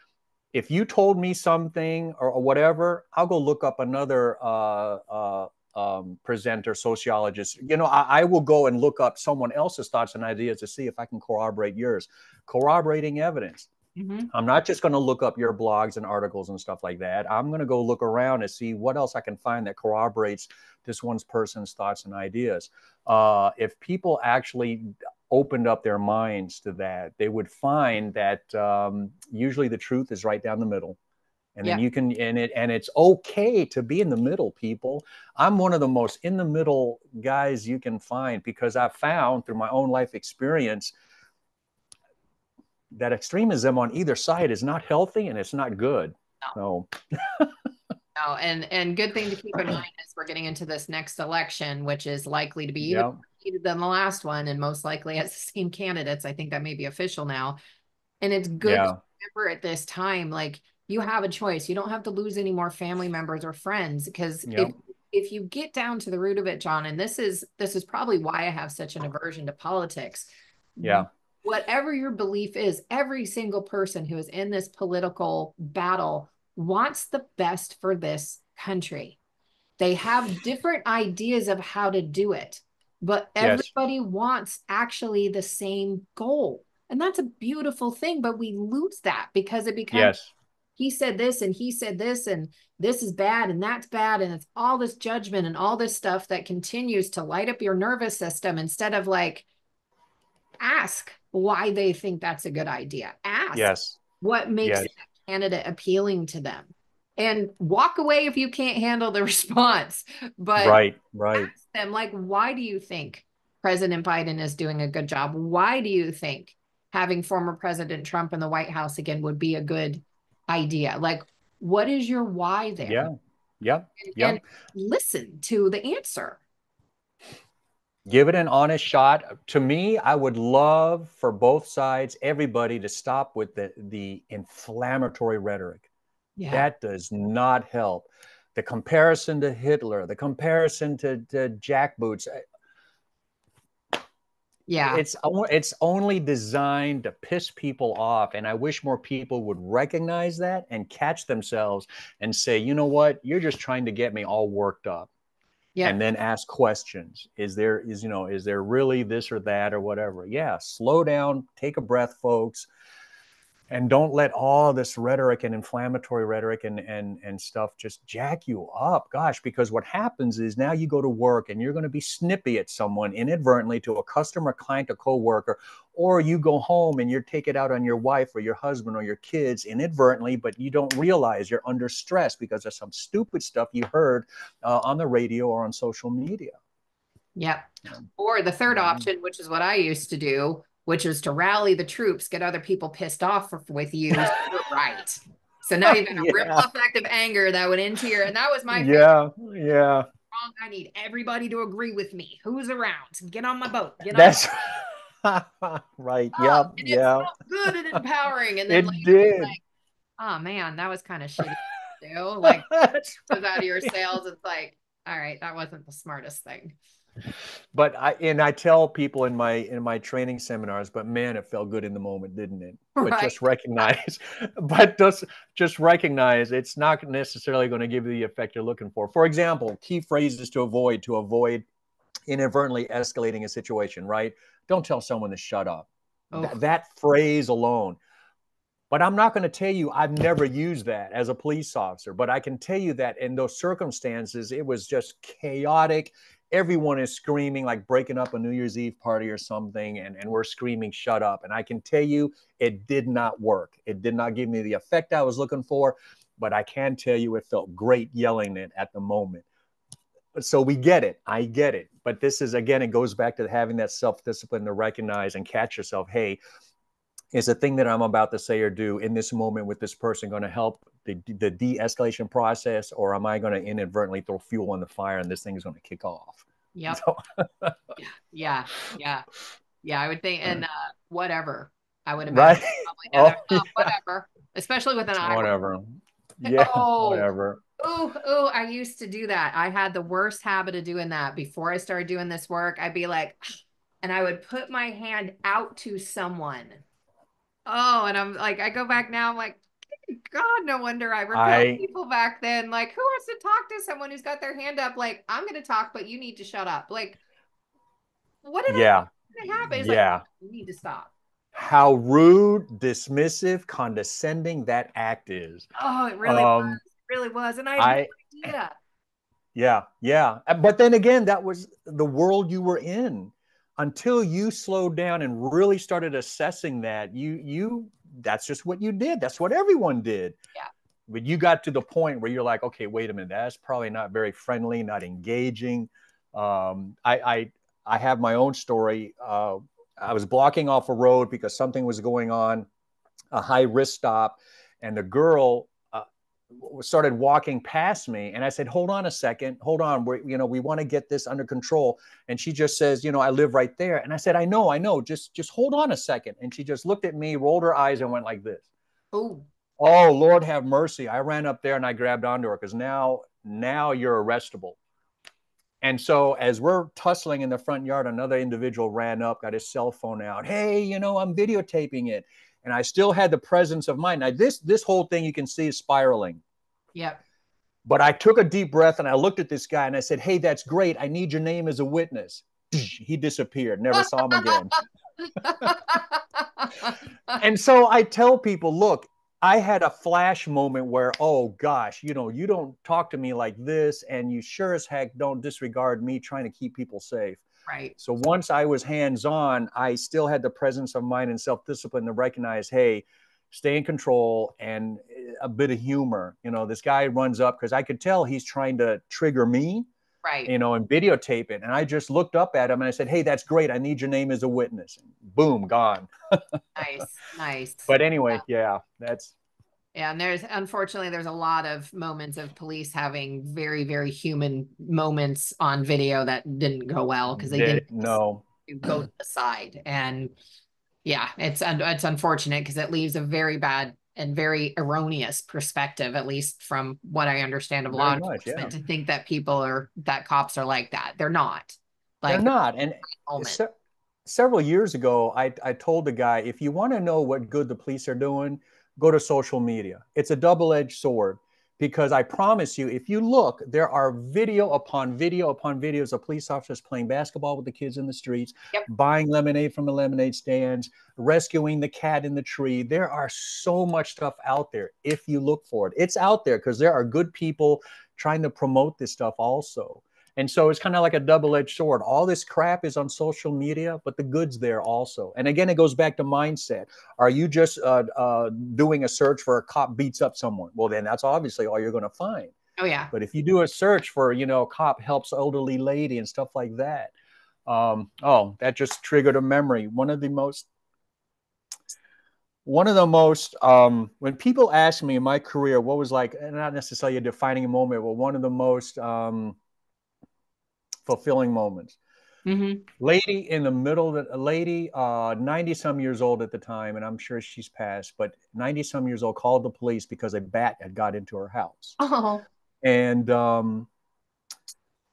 If you told me something or whatever, I'll go look up another presenter, sociologist. I will go and look up someone else's thoughts and ideas to see if I can corroborate yours. Corroborating evidence. Mm-hmm. I'm not just going to look up your blogs and articles and stuff like that. I'm going to go look around and see what else I can find that corroborates this one person's thoughts and ideas. If people actually opened up their minds to that, they would find that usually the truth is right down the middle. And then Yeah. you can, and it's okay to be in the middle, people. I'm one of the most in the middle guys you can find, because I've found through my own life experience that extremism on either side is not healthy and it's not good. So No, and good thing to keep in mind as we're getting into this next election, which is likely to be even yeah, more heated than the last one, and most likely has the same candidates. I think that may be official now. And it's good to yeah, remember at this time, like, you have a choice. You don't have to lose any more family members or friends, because yeah, if you get down to the root of it, John, and this is probably why I have such an aversion to politics. yeah, Whatever your belief is, every single person who is in this political battle wants the best for this country. They have different ideas of how to do it, but yes, everybody wants actually the same goal. And that's a beautiful thing, but we lose that because it becomes, yes, he said this and he said this and this is bad and that's bad. And it's all this judgment and all this stuff that continues to light up your nervous system, instead of like, ask why they think that's a good idea. Ask yes, what makes yes, that candidate appealing to them, and walk away if you can't handle the response. But right, right, ask them, like, why do you think President Biden is doing a good job? Why do you think having former President Trump in the White House again would be a good idea? Like, what is your why there? yeah, yeah, yeah. And listen to the answer. Give it an honest shot. To me, I would love for both sides, everybody, to stop with the inflammatory rhetoric. Yeah. That does not help. The comparison to Hitler, the comparison to jackboots, Yeah. it's only designed to piss people off. And I wish more people would recognize that and catch themselves and say, you know what, you're just trying to get me all worked up. And Yep. then ask questions. Is there really this or that or whatever? Yeah, slow down, take a breath, folks, and don't let all this rhetoric and inflammatory rhetoric and stuff just jack you up. Gosh, because what happens is now you go to work and you're going to be snippy at someone inadvertently, to a customer, client, a coworker, or you go home and you take it out on your wife or your husband or your kids inadvertently, but you don't realize you're under stress because of some stupid stuff you heard on the radio or on social media. Yep. Or the third option, which is what I used to do, which is to rally the troops, get other people pissed off with you. So you're right. So now you've got a ripple Yeah, effect of anger that went into your, and that was my favorite yeah, yeah. song. I need everybody to agree with me. Who's around? Get on my boat. Get on my That's right. oh, Yeah, and it yeah. felt good and empowering. And then later It it's did. like, oh man, that was kind of shitty to do. Like, That's goes out of your right. sales. It's like, all right, that wasn't the smartest thing. But I tell people in my training seminars, but man, it felt good in the moment, didn't it? But Right. just recognize, but just recognize it's not necessarily going to give you the effect you're looking for. For example, key phrases to avoid inadvertently escalating a situation, right? Don't tell someone to shut up. Oh, That phrase alone. But I'm not going to tell you I've never used that as a police officer, but I can tell you that in those circumstances, it was just chaotic. Everyone is screaming, like breaking up a New Year's Eve party or something, and we're screaming, shut up. And I can tell you it did not work. It did not give me the effect I was looking for, but I can tell you it felt great yelling it at the moment. So we get it. I get it. But this is, again, it goes back to having that self-discipline to recognize and catch yourself. Hey, is the thing that I'm about to say or do in this moment with this person going to help the de-escalation process, or am I going to inadvertently throw fuel on the fire and this thing is going to kick off? yep. So, Yeah. Yeah. Yeah. Yeah, I would think, and whatever. I would imagine right? probably Oh, another, oh, yeah. whatever, especially with an eye roll. Whatever. Yeah, Oh, whatever. oh, I used to do that. I had the worst habit of doing that before I started doing this work. I'd be like, and I would put my hand out to someone. Oh, and I'm like, I go back now, I'm like, God, no wonder I repelled I, people back then. Like, who wants to talk to someone who's got their hand up? Like, I'm going to talk, but you need to shut up. Like, what did I yeah, think to happen? It's like, yeah. you need to stop. How rude, dismissive, condescending that act is. Oh, it really was. Um, It really was. And I had no I, idea. yeah, yeah. But then again, that was the world you were in until you slowed down and really started assessing that. That's just what you did. That's what everyone did. Yeah. But you got to the point where you're like, okay, wait a minute, that's probably not very friendly, not engaging. Um, I, I, I have my own story. I was blocking off a road because something was going on, a high risk stop, and the girl started walking past me, and I said, hold on a second, hold on, we want to get this under control. And she just says, I live right there. And I said, I know, just hold on a second. And she just looked at me, rolled her eyes, and went like this. Oh, Oh, Lord have mercy. I ran up there and I grabbed onto her because now you're arrestable. And so as we're tussling in the front yard, another individual ran up, got his cell phone out. Hey, I'm videotaping it. And I still had the presence of mind. Now, this whole thing you can see is spiraling. yep. But I took a deep breath and I looked at this guy and I said, hey, that's great. I need your name as a witness. He disappeared, never saw him again. And so I tell people, look, I had a flash moment where, oh gosh, you don't talk to me like this, and you sure as heck don't disregard me trying to keep people safe. Right. So once I was hands on, I still had the presence of mind and self discipline to recognize, hey, stay in control and a bit of humor. This guy runs up because I could tell he's trying to trigger me, Right. and videotape it. And I just looked up at him and I said, hey, that's great. I need your name as a witness. Boom, gone. Nice. Nice. But anyway, yeah, that's Yeah, and there's a lot of moments of police having very, very human moments on video that didn't go well because they didn't no. go to the side. And yeah, it's unfortunate because it leaves a very bad and very erroneous perspective, at least from what I understand of law Very much, yeah. enforcement, to think that cops are like that. They're not. They're Like, not. And moment. several years ago, I told the guy, if you want to know what good the police are doing, go to social media. It's a double-edged sword because I promise you, if you look, there are video upon video upon videos of police officers playing basketball with the kids in the streets, Yep. buying lemonade from the lemonade stands, rescuing the cat in the tree. There are so much stuff out there if you look for it. It's out there because there are good people trying to promote this stuff also. And so it's kind of like a double-edged sword. All this crap is on social media, but the good's there also. And again, it goes back to mindset. Are you just doing a search for a cop beats up someone? Well, then that's obviously all you're going to find. Oh yeah. But if you do a search for, cop helps elderly lady and stuff like that, that just triggered a memory. When people ask me in my career what was like, not necessarily a defining moment, but one of the most fulfilling moments. Mm-hmm. Lady in the middle, a lady, 90 some years old at the time, and I'm sure she's passed, but 90 some years old, called the police because a bat had got into her house. Oh. And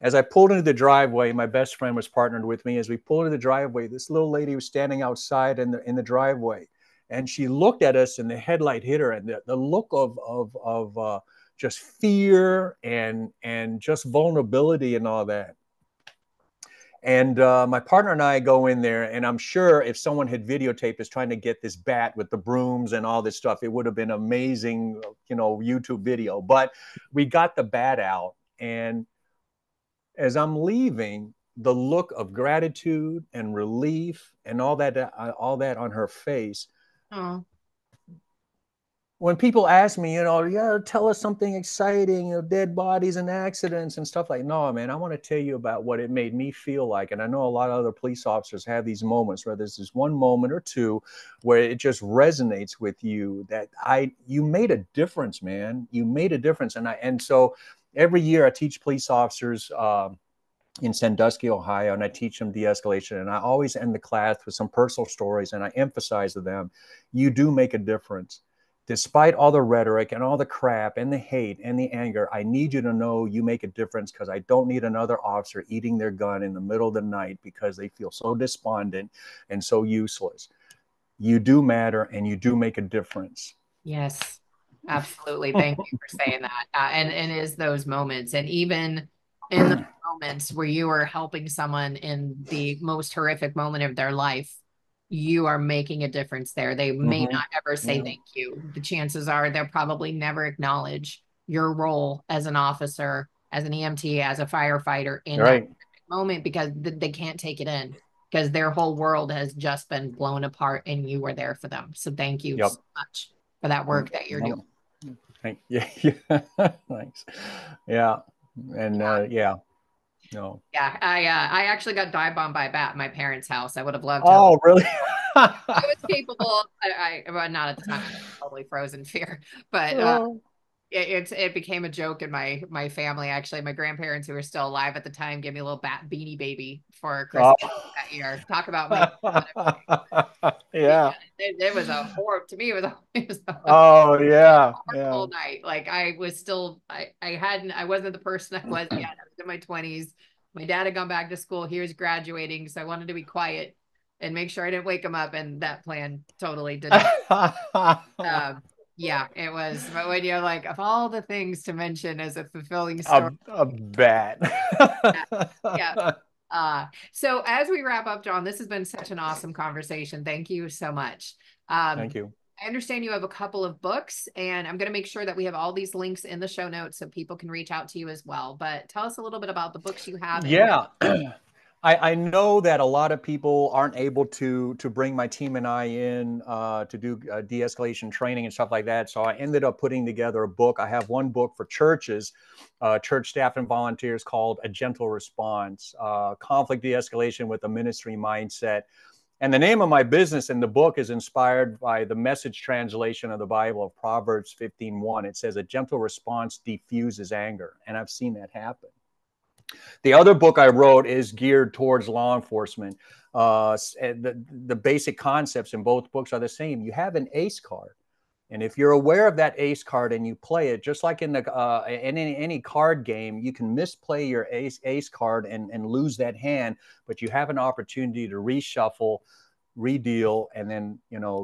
as I pulled into the driveway, my best friend was partnered with me. As we pulled into the driveway, this little lady was standing outside in the driveway, and she looked at us, and the headlight hit her, and the look of just fear and just vulnerability and all that. And my partner and I go in there, and I'm sure if someone had videotaped us trying to get this bat with the brooms and all this stuff, it would have been amazing, YouTube video. But we got the bat out, and as I'm leaving, the look of gratitude and relief and all that on her face. Oh. When people ask me, yeah, tell us something exciting, dead bodies and accidents and stuff like, no, man, I want to tell you about what it made me feel like. And I know a lot of other police officers have these moments where there's this one moment or two where it just resonates with you that you made a difference, man. You made a difference. And so every year I teach police officers, in Sandusky, Ohio, and I teach them de-escalation. And I always end the class with some personal stories, and I emphasize to them, you do make a difference. despite all the rhetoric and all the crap and the hate and the anger, I need you to know you make a difference, because I don't need another officer eating their gun in the middle of the night because they feel so despondent and so useless. You do matter, and you do make a difference. Yes, absolutely. Thank you for saying that. And is those moments, and even in the moments where you are helping someone in the most horrific moment of their life, you are making a difference there. They may Mm-hmm. not ever say Yeah. thank you. The chances are they'll probably never acknowledge your role as an officer, as an EMT, as a firefighter in that Right. moment, because they can't take it in, because their whole world has just been blown apart and you were there for them. So thank you Yep. so much for that work that you're doing. Yeah. Yeah. Thanks. Yeah. And Yeah. yeah. No. Yeah. I actually got dive bombed by a bat in my parents' house. I would have loved to have. Oh, really? I was capable. Well, not at the time. I was totally frozen fear, but Oh. it became a joke in my family. Actually, my grandparents, who were still alive at the time, gave me a little bat beanie baby for Oh. Christmas that year. Talk about making fun of me. Yeah, Yeah. it was a horror to me. It was a Oh, yeah. Yeah. horrible night. Like I was still, I wasn't the person I was yet. I was in my 20s. My dad had gone back to school. He was graduating, so I wanted to be quiet and make sure I didn't wake him up. And that plan totally did not. Um, yeah, it was. But when you're like, of all the things to mention as a fulfilling story, A bat. yeah. So as we wrap up, John, this has been such an awesome conversation. Thank you so much. Thank you. I understand you have a couple of books, and I'm going to make sure that we have all these links in the show notes so people can reach out to you as well. But tell us a little bit about the books you have and where. Yeah. I know that a lot of people aren't able to bring my team and I in to do de-escalation training and stuff like that. So I ended up putting together a book. I have one book for churches, church staff and volunteers, called A Gentle Response, Conflict De-Escalation with a Ministry Mindset. And the name of my business in the book is inspired by the Message translation of the Bible of Proverbs 15:1. It says, a gentle response diffuses anger. And I've seen that happen. The other book I wrote is geared towards law enforcement. The basic concepts in both books are the same. You have an ACE card. And if you're aware of that ACE card and you play it, just like in any card game, you can misplay your ACE card and lose that hand, but you have an opportunity to reshuffle, redeal, and then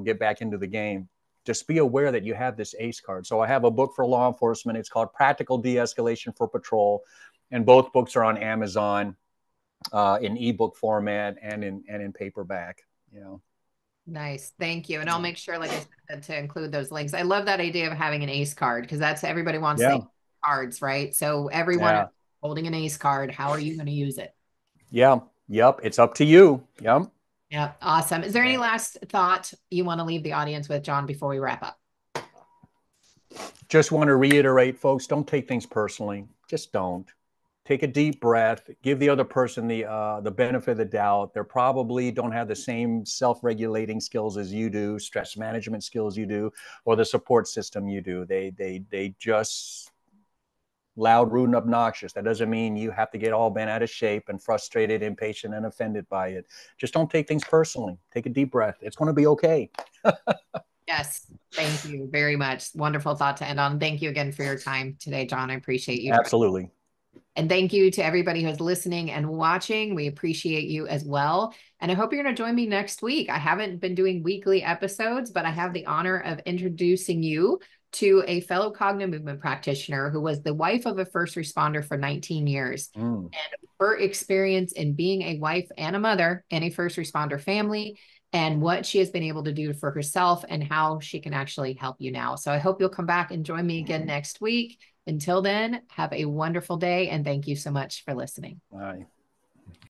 get back into the game. Just be aware that you have this ACE card. So I have a book for law enforcement. It's called Practical De-Escalation for Patrol, and both books are on Amazon in ebook format and in paperback. Nice. Thank you. And I'll make sure, like I said, to include those links. I love that idea of having an ACE card, because that's everybody wants Yeah. the cards, right? So everyone is Yeah. holding an ACE card. How are you going to use it? Yeah. Yep. It's up to you. Yep. Yeah. Awesome. Is there any Yeah. last thought you want to leave the audience with, John, before we wrap up? Just want to reiterate, folks, don't take things personally. Just don't. Take a deep breath. Give the other person the benefit of the doubt. They probably don't have the same self-regulating skills as you do, stress management skills you do, or the support system you do. They just loud, rude, and obnoxious. That doesn't mean you have to get all bent out of shape and frustrated, impatient, and offended by it. Just don't take things personally. Take a deep breath. It's going to be okay. Yes. Thank you very much. Wonderful thought to end on. Thank you again for your time today, John. I appreciate you. Absolutely. And thank you to everybody who's listening and watching. We appreciate you as well. And I hope you're going to join me next week. I haven't been doing weekly episodes, but I have the honor of introducing you to a fellow cognitive movement practitioner who was the wife of a first responder for 19 years. Mm. And her experience in being a wife and a mother in a first responder family, and what she has been able to do for herself and how she can actually help you now. So I hope you'll come back and join me again next week. Until then, have a wonderful day, and thank you so much for listening. All right.